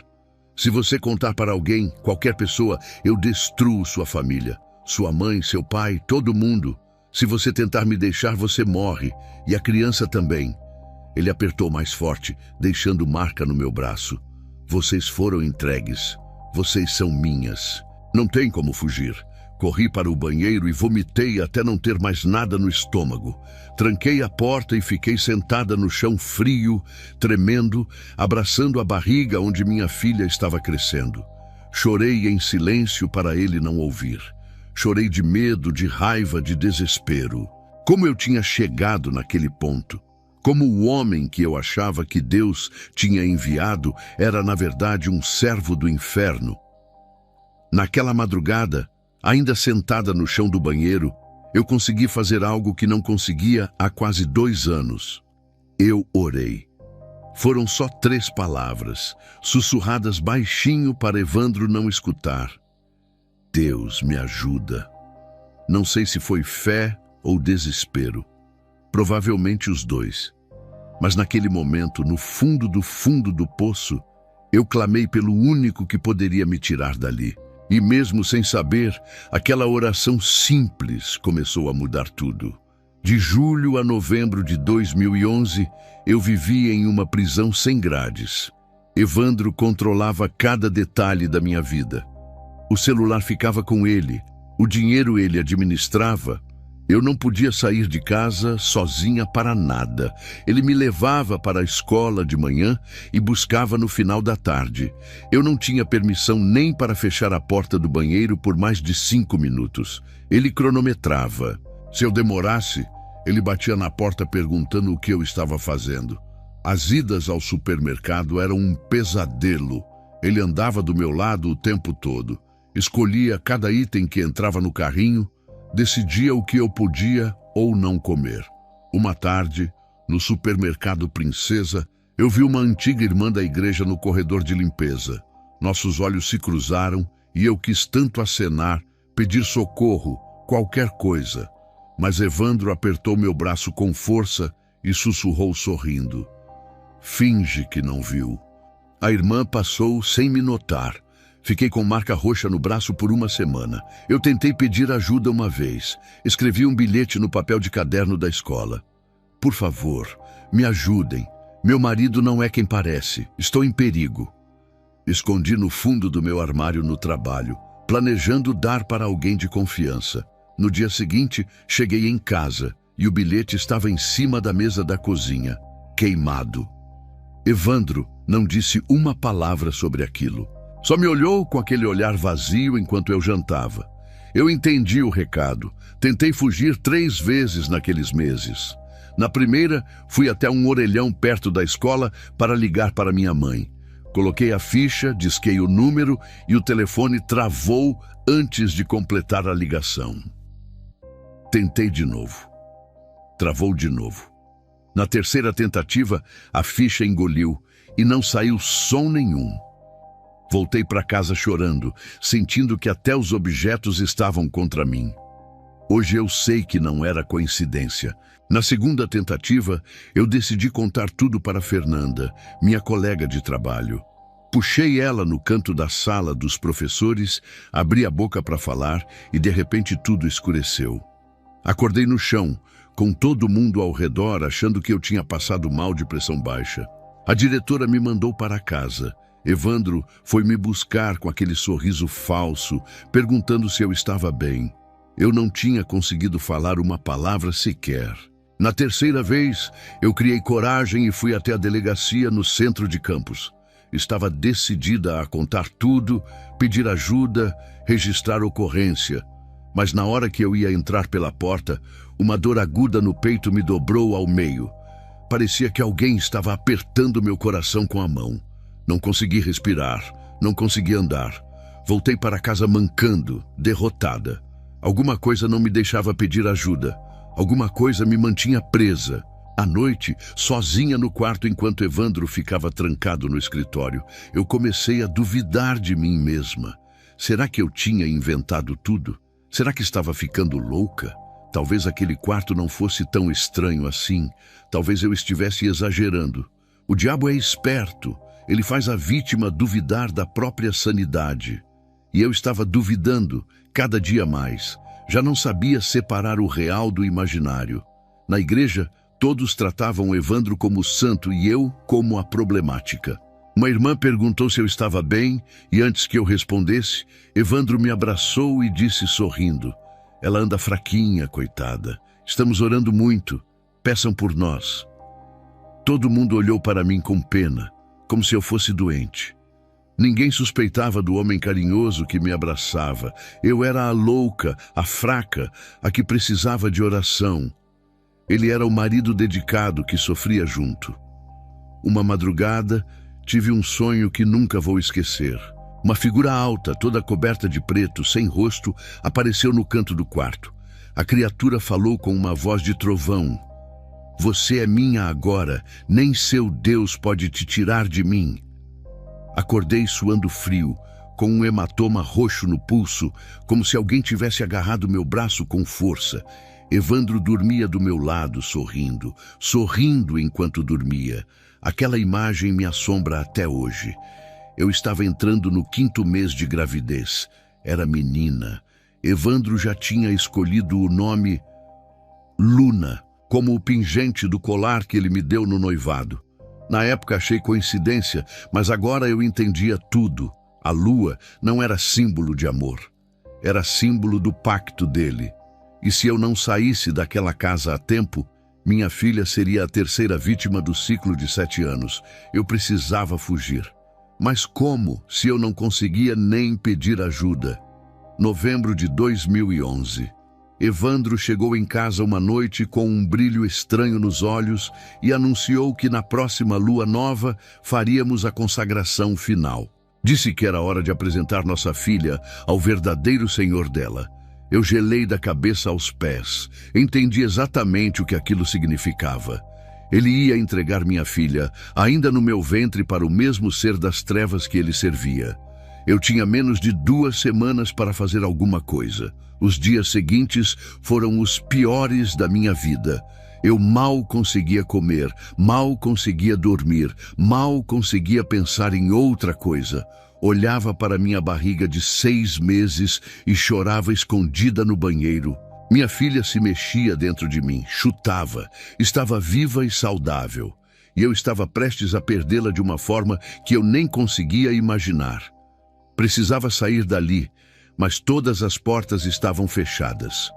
Speaker 1: Se você contar para alguém, qualquer pessoa, eu destruo sua família. Sua mãe, seu pai, todo mundo. Se você tentar me deixar, você morre. E a criança também." Ele apertou mais forte, deixando marca no meu braço. "Vocês foram entregues. Vocês são minhas. Não tem como fugir." Corri para o banheiro e vomitei até não ter mais nada no estômago. Tranquei a porta e fiquei sentada no chão frio, tremendo, abraçando a barriga onde minha filha estava crescendo. Chorei em silêncio para ele não ouvir. Chorei de medo, de raiva, de desespero. Como eu tinha chegado naquele ponto? Como o homem que eu achava que Deus tinha enviado era, na verdade, um servo do inferno. Naquela madrugada, ainda sentada no chão do banheiro, eu consegui fazer algo que não conseguia há quase 2 anos. Eu orei. Foram só 3 palavras, sussurradas baixinho para Evandro não escutar. "Deus, me ajuda." Não sei se foi fé ou desespero. Provavelmente os 2. Mas naquele momento, no fundo do poço, eu clamei pelo único que poderia me tirar dali. E mesmo sem saber, aquela oração simples começou a mudar tudo. De julho a novembro de 2011, eu vivia em uma prisão sem grades. Evandro controlava cada detalhe da minha vida. O celular ficava com ele, o dinheiro ele administrava. Eu não podia sair de casa sozinha para nada. Ele me levava para a escola de manhã e buscava no final da tarde. Eu não tinha permissão nem para fechar a porta do banheiro por mais de 5 minutos. Ele cronometrava. Se eu demorasse, ele batia na porta perguntando o que eu estava fazendo. As idas ao supermercado eram um pesadelo. Ele andava do meu lado o tempo todo. Escolhia cada item que entrava no carrinho, decidia o que eu podia ou não comer. Uma tarde, no supermercado Princesa, eu vi uma antiga irmã da igreja no corredor de limpeza. Nossos olhos se cruzaram e eu quis tanto acenar, pedir socorro, qualquer coisa. Mas Evandro apertou meu braço com força e sussurrou sorrindo: "Finge que não viu." A irmã passou sem me notar. Fiquei com marca roxa no braço por 1 semana. Eu tentei pedir ajuda uma vez. Escrevi um bilhete no papel de caderno da escola: "Por favor, me ajudem. Meu marido não é quem parece. Estou em perigo." Escondi no fundo do meu armário no trabalho, planejando dar para alguém de confiança. No dia seguinte, cheguei em casa e o bilhete estava em cima da mesa da cozinha, queimado. Evandro não disse uma palavra sobre aquilo. Só me olhou com aquele olhar vazio enquanto eu jantava. Eu entendi o recado. Tentei fugir 3 vezes naqueles meses. Na primeira, fui até um orelhão perto da escola para ligar para minha mãe. Coloquei a ficha, disquei o número e o telefone travou antes de completar a ligação. Tentei de novo. Travou de novo. Na terceira tentativa, a ficha engoliu e não saiu som nenhum. Voltei para casa chorando, sentindo que até os objetos estavam contra mim. Hoje eu sei que não era coincidência. Na segunda tentativa, eu decidi contar tudo para Fernanda, minha colega de trabalho. Puxei ela no canto da sala dos professores, abri a boca para falar e de repente tudo escureceu. Acordei no chão, com todo mundo ao redor achando que eu tinha passado mal de pressão baixa. A diretora me mandou para casa. Evandro foi me buscar com aquele sorriso falso, perguntando se eu estava bem. Eu não tinha conseguido falar uma palavra sequer. Na terceira vez, eu criei coragem e fui até a delegacia no centro de Campos. Estava decidida a contar tudo, pedir ajuda, registrar ocorrência. Mas na hora que eu ia entrar pela porta, uma dor aguda no peito me dobrou ao meio. Parecia que alguém estava apertando meu coração com a mão. Não consegui respirar, não consegui andar. Voltei para casa mancando, derrotada. Alguma coisa não me deixava pedir ajuda. Alguma coisa me mantinha presa. À noite, sozinha no quarto enquanto Evandro ficava trancado no escritório, eu comecei a duvidar de mim mesma. Será que eu tinha inventado tudo? Será que estava ficando louca? Talvez aquele quarto não fosse tão estranho assim. Talvez eu estivesse exagerando. O diabo é esperto. Ele faz a vítima duvidar da própria sanidade. E eu estava duvidando, cada dia mais. Já não sabia separar o real do imaginário. Na igreja, todos tratavam Evandro como santo e eu como a problemática. Uma irmã perguntou se eu estava bem e antes que eu respondesse, Evandro me abraçou e disse sorrindo: "Ela anda fraquinha, coitada. Estamos orando muito. Peçam por nós." Todo mundo olhou para mim com pena, como se eu fosse doente. Ninguém suspeitava do homem carinhoso que me abraçava. Eu era a louca, a fraca, a que precisava de oração. Ele era o marido dedicado que sofria junto. Uma madrugada, tive um sonho que nunca vou esquecer. Uma figura alta, toda coberta de preto, sem rosto, apareceu no canto do quarto. A criatura falou com uma voz de trovão: "Você é minha agora, nem seu Deus pode te tirar de mim." Acordei suando frio, com um hematoma roxo no pulso, como se alguém tivesse agarrado meu braço com força. Evandro dormia do meu lado, sorrindo enquanto dormia. Aquela imagem me assombra até hoje. Eu estava entrando no 5º mês de gravidez. Era menina. Evandro já tinha escolhido o nome Luna, como o pingente do colar que ele me deu no noivado. Na época achei coincidência, mas agora eu entendia tudo. A lua não era símbolo de amor. Era símbolo do pacto dele. E se eu não saísse daquela casa a tempo, minha filha seria a terceira vítima do ciclo de 7 anos. Eu precisava fugir. Mas como, se eu não conseguia nem pedir ajuda? Novembro de 2011. Evandro chegou em casa uma noite com um brilho estranho nos olhos e anunciou que na próxima lua nova faríamos a consagração final. Disse que era hora de apresentar nossa filha ao verdadeiro senhor dela. Eu gelei da cabeça aos pés. Entendi exatamente o que aquilo significava. Ele ia entregar minha filha, ainda no meu ventre, para o mesmo ser das trevas que ele servia. Eu tinha menos de 2 semanas para fazer alguma coisa. Os dias seguintes foram os piores da minha vida. Eu mal conseguia comer, mal conseguia dormir, mal conseguia pensar em outra coisa. Olhava para minha barriga de 6 meses e chorava escondida no banheiro. Minha filha se mexia dentro de mim, chutava, estava viva e saudável. E eu estava prestes a perdê-la de uma forma que eu nem conseguia imaginar. Precisava sair dali, mas todas as portas estavam fechadas.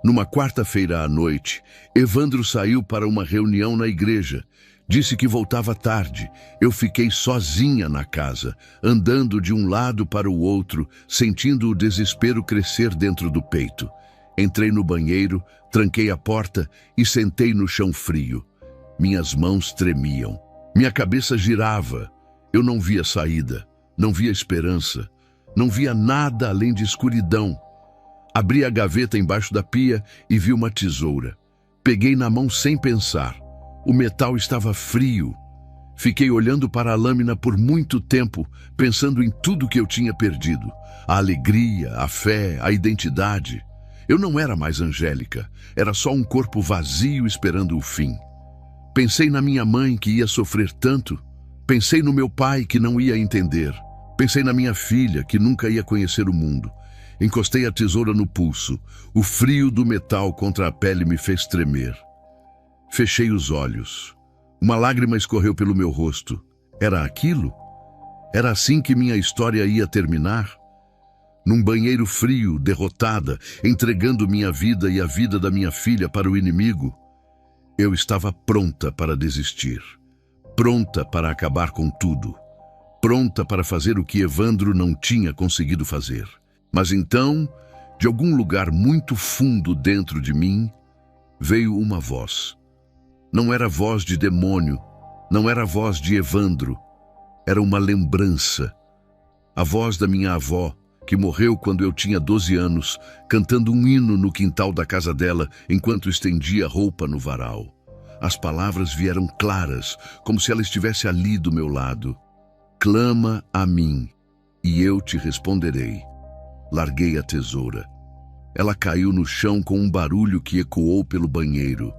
Speaker 1: Numa quarta-feira à noite, Evandro saiu para uma reunião na igreja. Disse que voltava tarde. Eu fiquei sozinha na casa, andando de um lado para o outro, sentindo o desespero crescer dentro do peito. Entrei no banheiro, tranquei a porta e sentei no chão frio. Minhas mãos tremiam. Minha cabeça girava. Eu não via saída, não via esperança, não via nada além de escuridão. Abri a gaveta embaixo da pia e vi uma tesoura. Peguei na mão sem pensar. O metal estava frio. Fiquei olhando para a lâmina por muito tempo, pensando em tudo que eu tinha perdido. A alegria, a fé, a identidade. Eu não era mais Angélica. Era só um corpo vazio esperando o fim. Pensei na minha mãe que ia sofrer tanto. Pensei no meu pai, que não ia entender. Pensei na minha filha, que nunca ia conhecer o mundo. Encostei a tesoura no pulso. O frio do metal contra a pele me fez tremer. Fechei os olhos. Uma lágrima escorreu pelo meu rosto. Era aquilo? Era assim que minha história ia terminar? Num banheiro frio, derrotada, entregando minha vida e a vida da minha filha para o inimigo, eu estava pronta para desistir. Pronta para acabar com tudo. Pronta para fazer o que Evandro não tinha conseguido fazer. Mas então, de algum lugar muito fundo dentro de mim, veio uma voz. Não era voz de demônio, não era voz de Evandro, era uma lembrança. A voz da minha avó, que morreu quando eu tinha 12 anos, cantando um hino no quintal da casa dela enquanto estendia roupa no varal. As palavras vieram claras, como se ela estivesse ali do meu lado. Clama a mim, e eu te responderei. Larguei a tesoura. Ela caiu no chão com um barulho que ecoou pelo banheiro.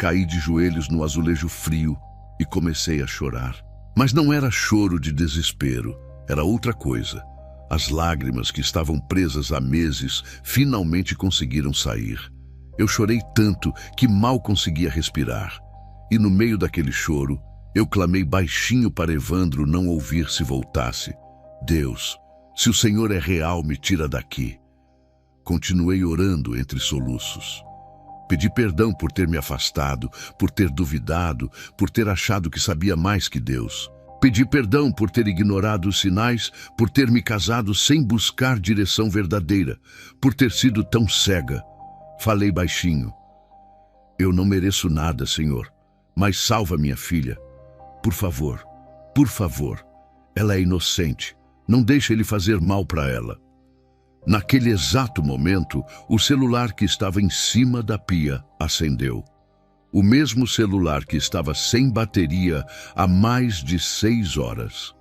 Speaker 1: Caí de joelhos no azulejo frio e comecei a chorar. Mas não era choro de desespero, era outra coisa. As lágrimas que estavam presas há meses finalmente conseguiram sair. Eu chorei tanto que mal conseguia respirar. E no meio daquele choro, eu clamei baixinho para Evandro não ouvir se voltasse. Deus, se o Senhor é real, me tira daqui. Continuei orando entre soluços. Pedi perdão por ter me afastado, por ter duvidado, por ter achado que sabia mais que Deus. Pedi perdão por ter ignorado os sinais, por ter me casado sem buscar direção verdadeira, por ter sido tão cega. Falei baixinho. Eu não mereço nada, Senhor, mas salva minha filha. Por favor, ela é inocente. Não deixe ele fazer mal para ela. Naquele exato momento, o celular que estava em cima da pia acendeu. O mesmo celular que estava sem bateria há mais de 6 horas.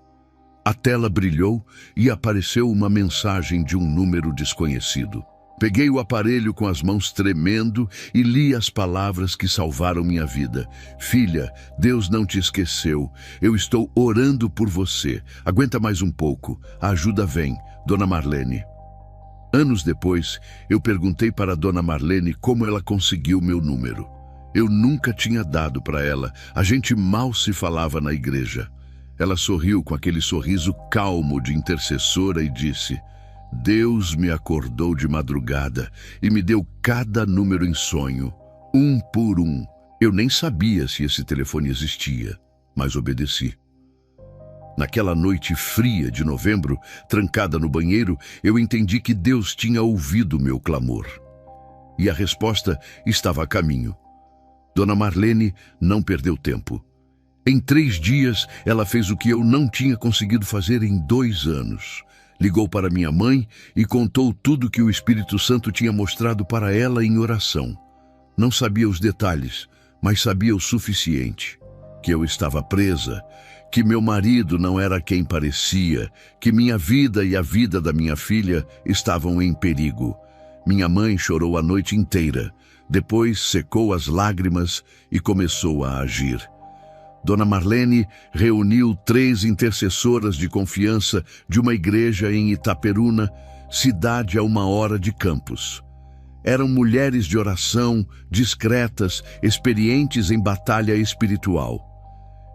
Speaker 1: A tela brilhou e apareceu uma mensagem de um número desconhecido. Peguei o aparelho com as mãos tremendo e li as palavras que salvaram minha vida. Filha, Deus não te esqueceu. Eu estou orando por você. Aguenta mais um pouco. A ajuda vem. Dona Marlene. Anos depois, eu perguntei para a Dona Marlene como ela conseguiu meu número. Eu nunca tinha dado para ela. A gente mal se falava na igreja. Ela sorriu com aquele sorriso calmo de intercessora e disse: Deus me acordou de madrugada e me deu cada número em sonho, um por um. Eu nem sabia se esse telefone existia, mas obedeci. Naquela noite fria de novembro, trancada no banheiro, eu entendi que Deus tinha ouvido meu clamor. E a resposta estava a caminho. Dona Marlene não perdeu tempo. Em 3 dias, ela fez o que eu não tinha conseguido fazer em 2 anos. Ligou para minha mãe e contou tudo que o Espírito Santo tinha mostrado para ela em oração. Não sabia os detalhes, mas sabia o suficiente. Que eu estava presa, que meu marido não era quem parecia, que minha vida e a vida da minha filha estavam em perigo. Minha mãe chorou a noite inteira, depois secou as lágrimas e começou a agir. Dona Marlene reuniu 3 intercessoras de confiança de uma igreja em Itaperuna, cidade a 1 hora de Campos. Eram mulheres de oração, discretas, experientes em batalha espiritual.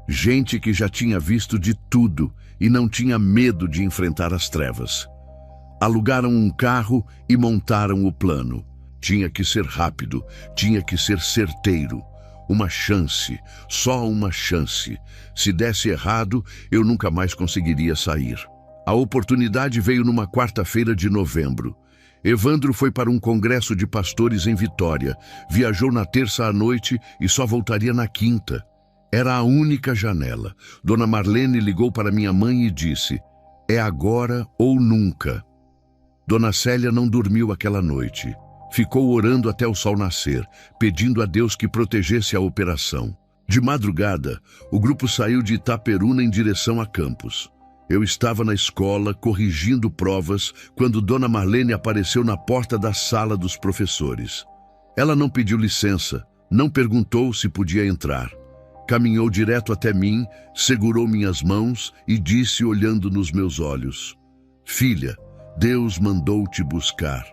Speaker 1: Gente que já tinha visto de tudo e não tinha medo de enfrentar as trevas. Alugaram um carro e montaram o plano. Tinha que ser rápido, tinha que ser certeiro. Uma chance, só uma chance. Se desse errado, eu nunca mais conseguiria sair. A oportunidade veio numa quarta-feira de novembro. Evandro foi para um congresso de pastores em Vitória. Viajou na terça à noite e só voltaria na quinta. Era a única janela. Dona Marlene ligou para minha mãe e disse: é agora ou nunca. Dona Célia não dormiu aquela noite. Ficou orando até o sol nascer, pedindo a Deus que protegesse a operação. De madrugada, o grupo saiu de Itaperuna em direção a Campos. Eu estava na escola, corrigindo provas, quando Dona Marlene apareceu na porta da sala dos professores. Ela não pediu licença, não perguntou se podia entrar. Caminhou direto até mim, segurou minhas mãos e disse, olhando nos meus olhos: "Filha, Deus mandou te buscar.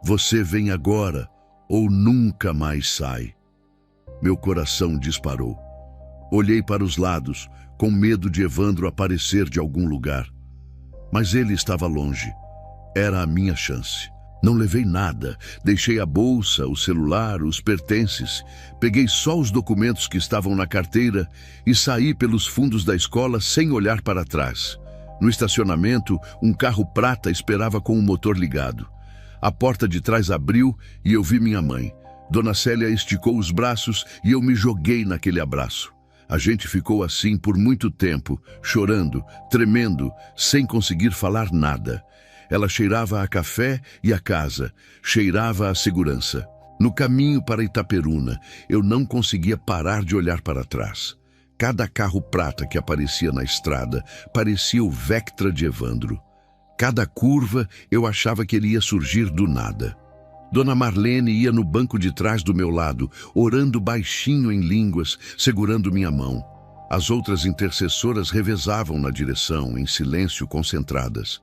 Speaker 1: Você vem agora ou nunca mais sai." Meu coração disparou. Olhei para os lados, com medo de Evandro aparecer de algum lugar. Mas ele estava longe. Era a minha chance. Não levei nada. Deixei a bolsa, o celular, os pertences. Peguei só os documentos que estavam na carteira e saí pelos fundos da escola sem olhar para trás. No estacionamento, um carro prata esperava com o motor ligado. A porta de trás abriu e eu vi minha mãe. Dona Célia esticou os braços e eu me joguei naquele abraço. A gente ficou assim por muito tempo, chorando, tremendo, sem conseguir falar nada. Ela cheirava a café e a casa, cheirava a segurança. No caminho para Itaperuna, eu não conseguia parar de olhar para trás. Cada carro prata que aparecia na estrada parecia o Vectra de Evandro. Cada curva eu achava que ele ia surgir do nada. Dona Marlene ia no banco de trás do meu lado, orando baixinho em línguas, segurando minha mão. As outras intercessoras revezavam na direção, em silêncio, concentradas.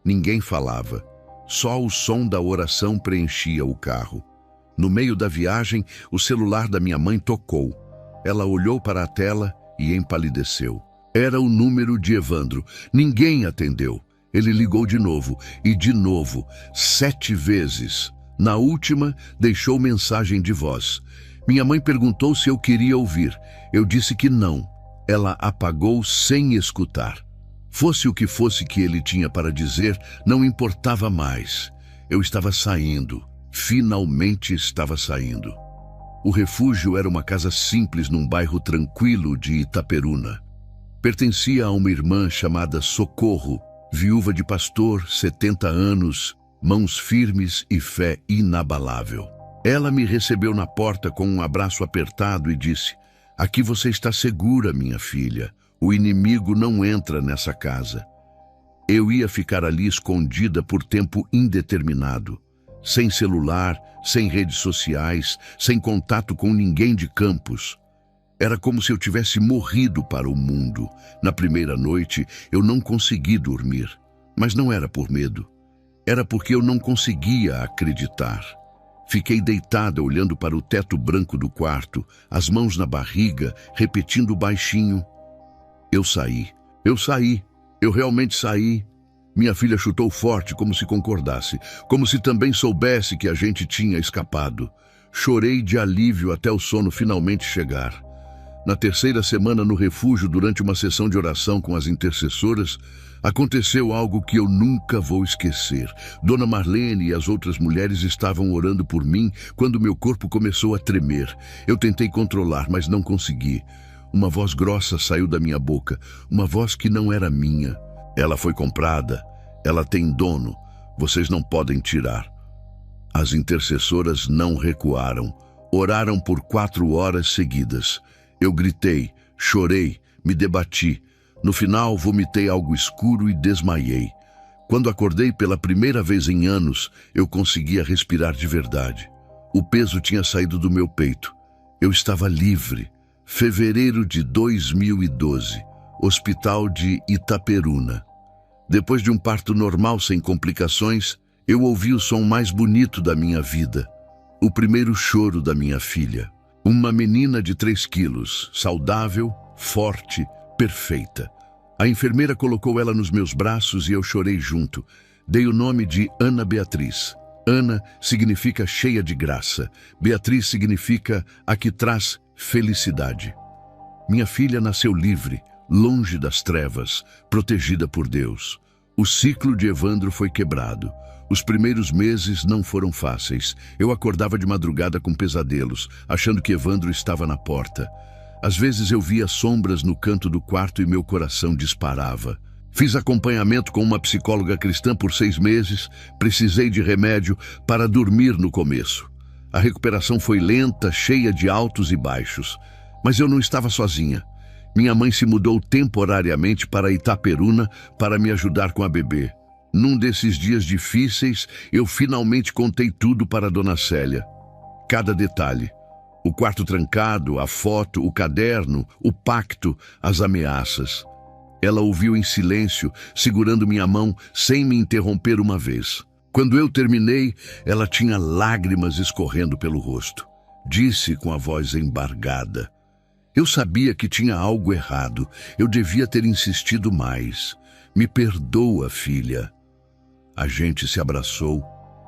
Speaker 1: Ninguém falava. Só o som da oração preenchia o carro. No meio da viagem, o celular da minha mãe tocou. Ela olhou para a tela e empalideceu. Era o número de Evandro. Ninguém atendeu. Ele ligou de novo, 7 vezes. Na última, deixou mensagem de voz. Minha mãe perguntou se eu queria ouvir. Eu disse que não. Ela apagou sem escutar. Fosse o que fosse que ele tinha para dizer, não importava mais. Eu estava saindo. Finalmente estava saindo. O refúgio era uma casa simples num bairro tranquilo de Itaperuna. Pertencia a uma irmã chamada Socorro, viúva de pastor, 70 anos, mãos firmes e fé inabalável. Ela me recebeu na porta com um abraço apertado e disse: "Aqui você está segura, minha filha. O inimigo não entra nessa casa." Eu ia ficar ali escondida por tempo indeterminado, sem celular, sem redes sociais, sem contato com ninguém de Campos. Era como se eu tivesse morrido para o mundo. Na primeira noite, eu não consegui dormir, mas não era por medo. Era porque eu não conseguia acreditar. Fiquei deitada olhando para o teto branco do quarto, as mãos na barriga, repetindo baixinho: "Eu saí. Eu saí. Eu realmente saí." Minha filha chutou forte, como se concordasse, como se também soubesse que a gente tinha escapado. Chorei de alívio até o sono finalmente chegar. Na terceira semana no refúgio, durante uma sessão de oração com as intercessoras, aconteceu algo que eu nunca vou esquecer. Dona Marlene e as outras mulheres estavam orando por mim quando meu corpo começou a tremer. Eu tentei controlar, mas não consegui. Uma voz grossa saiu da minha boca, uma voz que não era minha. "Ela foi comprada, ela tem dono, vocês não podem tirar." As intercessoras não recuaram, oraram por 4 horas seguidas. Eu gritei, chorei, me debati. No final, vomitei algo escuro e desmaiei. Quando acordei pela primeira vez em anos, eu conseguia respirar de verdade. O peso tinha saído do meu peito. Eu estava livre. Fevereiro de 2012, Hospital de Itaperuna. Depois de um parto normal sem complicações, eu ouvi o som mais bonito da minha vida. O primeiro choro da minha filha. Uma menina de 3 quilos, saudável, forte, perfeita. A enfermeira colocou ela nos meus braços e eu chorei junto. Dei o nome de Ana Beatriz. Ana significa cheia de graça. Beatriz significa a que traz felicidade. Minha filha nasceu livre, longe das trevas, protegida por Deus. O ciclo de Evandro foi quebrado. Os primeiros meses não foram fáceis. Eu acordava de madrugada com pesadelos, achando que Evandro estava na porta. Às vezes eu via sombras no canto do quarto e meu coração disparava. Fiz acompanhamento com uma psicóloga cristã por 6 meses, precisei de remédio para dormir no começo. A recuperação foi lenta, cheia de altos e baixos. Mas eu não estava sozinha. Minha mãe se mudou temporariamente para Itaperuna para me ajudar com a bebê. Num desses dias difíceis, eu finalmente contei tudo para Dona Célia. Cada detalhe. O quarto trancado, a foto, o caderno, o pacto, as ameaças. Ela ouviu em silêncio, segurando minha mão, sem me interromper uma vez. Quando eu terminei, ela tinha lágrimas escorrendo pelo rosto. Disse com a voz embargada: eu sabia que tinha algo errado. Eu devia ter insistido mais. Me perdoa, filha. A gente se abraçou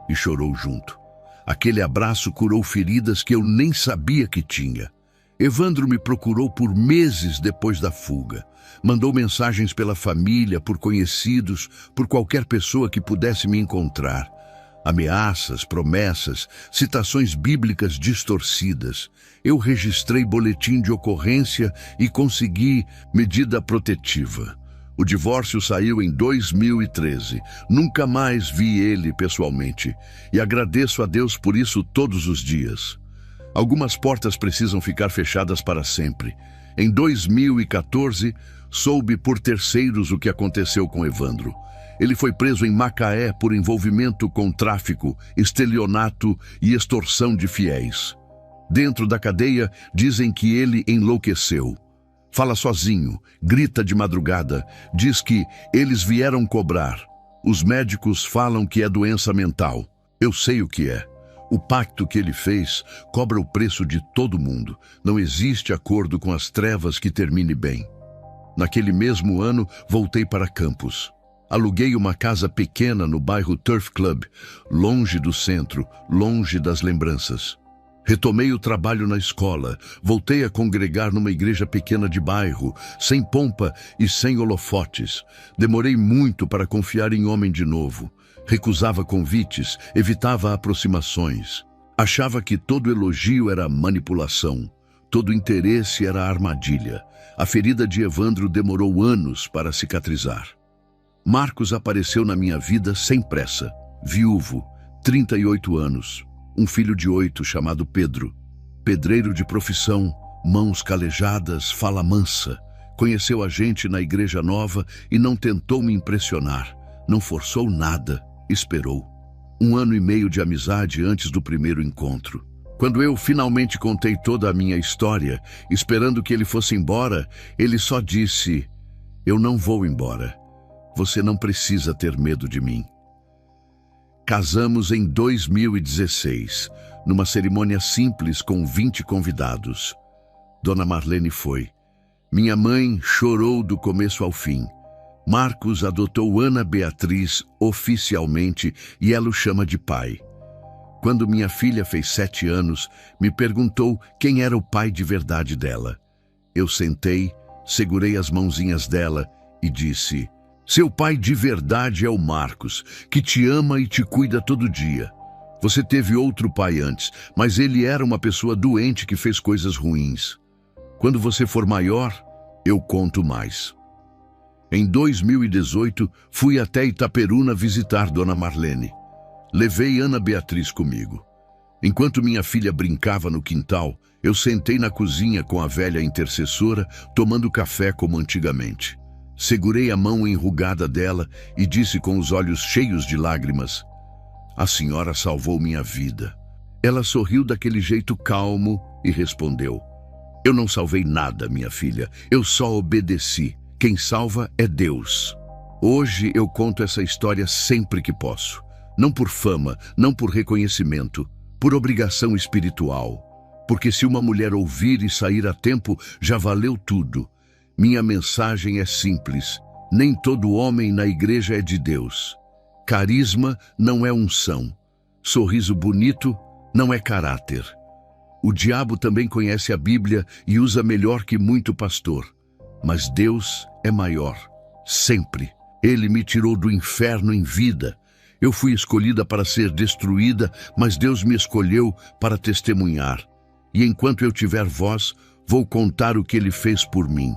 Speaker 1: e chorou junto. Aquele abraço curou feridas que eu nem sabia que tinha. Evandro me procurou por meses depois da fuga. Mandou mensagens pela família, por conhecidos, por qualquer pessoa que pudesse me encontrar. Ameaças, promessas, citações bíblicas distorcidas. Eu registrei boletim de ocorrência e consegui medida protetiva. O divórcio saiu em 2013. Nunca mais vi ele pessoalmente. E agradeço a Deus por isso todos os dias. Algumas portas precisam ficar fechadas para sempre. Em 2014, soube por terceiros o que aconteceu com Evandro. Ele foi preso em Macaé por envolvimento com tráfico, estelionato e extorsão de fiéis. Dentro da cadeia, dizem que ele enlouqueceu. Fala sozinho, grita de madrugada, diz que eles vieram cobrar. Os médicos falam que é doença mental. Eu sei o que é. O pacto que ele fez cobra o preço de todo mundo. Não existe acordo com as trevas que termine bem. Naquele mesmo ano, voltei para Campos. Aluguei uma casa pequena no bairro Turf Club, longe do centro, longe das lembranças. Retomei o trabalho na escola, voltei a congregar numa igreja pequena de bairro, sem pompa e sem holofotes. Demorei muito para confiar em homem de novo. Recusava convites, evitava aproximações. Achava que todo elogio era manipulação, todo interesse era armadilha. A ferida de Evandro demorou anos para cicatrizar. Marcos apareceu na minha vida sem pressa. Viúvo, 38 anos. Um filho de 8 chamado Pedro. Pedreiro de profissão, mãos calejadas, fala mansa. Conheceu a gente na igreja nova e não tentou me impressionar. Não forçou nada, esperou. 1 ano e meio de amizade antes do primeiro encontro. Quando eu finalmente contei toda a minha história, esperando que ele fosse embora, ele só disse: eu não vou embora. Você não precisa ter medo de mim. Casamos em 2016, numa cerimônia simples com 20 convidados. Dona Marlene foi. Minha mãe chorou do começo ao fim. Marcos adotou Ana Beatriz oficialmente e ela o chama de pai. Quando minha filha fez 7 anos, me perguntou quem era o pai de verdade dela. Eu sentei, segurei as mãozinhas dela e disse: seu pai de verdade é o Marcos, que te ama e te cuida todo dia. Você teve outro pai antes, mas ele era uma pessoa doente que fez coisas ruins. Quando você for maior, eu conto mais. Em 2018, fui até Itaperuna visitar Dona Marlene. Levei Ana Beatriz comigo. Enquanto minha filha brincava no quintal, eu sentei na cozinha com a velha intercessora, tomando café como antigamente. Segurei a mão enrugada dela e disse com os olhos cheios de lágrimas: a senhora salvou minha vida. Ela sorriu daquele jeito calmo e respondeu: eu não salvei nada, minha filha. Eu só obedeci. Quem salva é Deus. Hoje eu conto essa história sempre que posso. Não por fama, não por reconhecimento, por obrigação espiritual. Porque se uma mulher ouvir e sair a tempo, já valeu tudo. Minha mensagem é simples: nem todo homem na igreja é de Deus. Carisma não é unção. Sorriso bonito não é caráter. O diabo também conhece a Bíblia e usa melhor que muito pastor. Mas Deus é maior, sempre. Ele me tirou do inferno em vida. Eu fui escolhida para ser destruída, mas Deus me escolheu para testemunhar. E enquanto eu tiver voz, vou contar o que Ele fez por mim.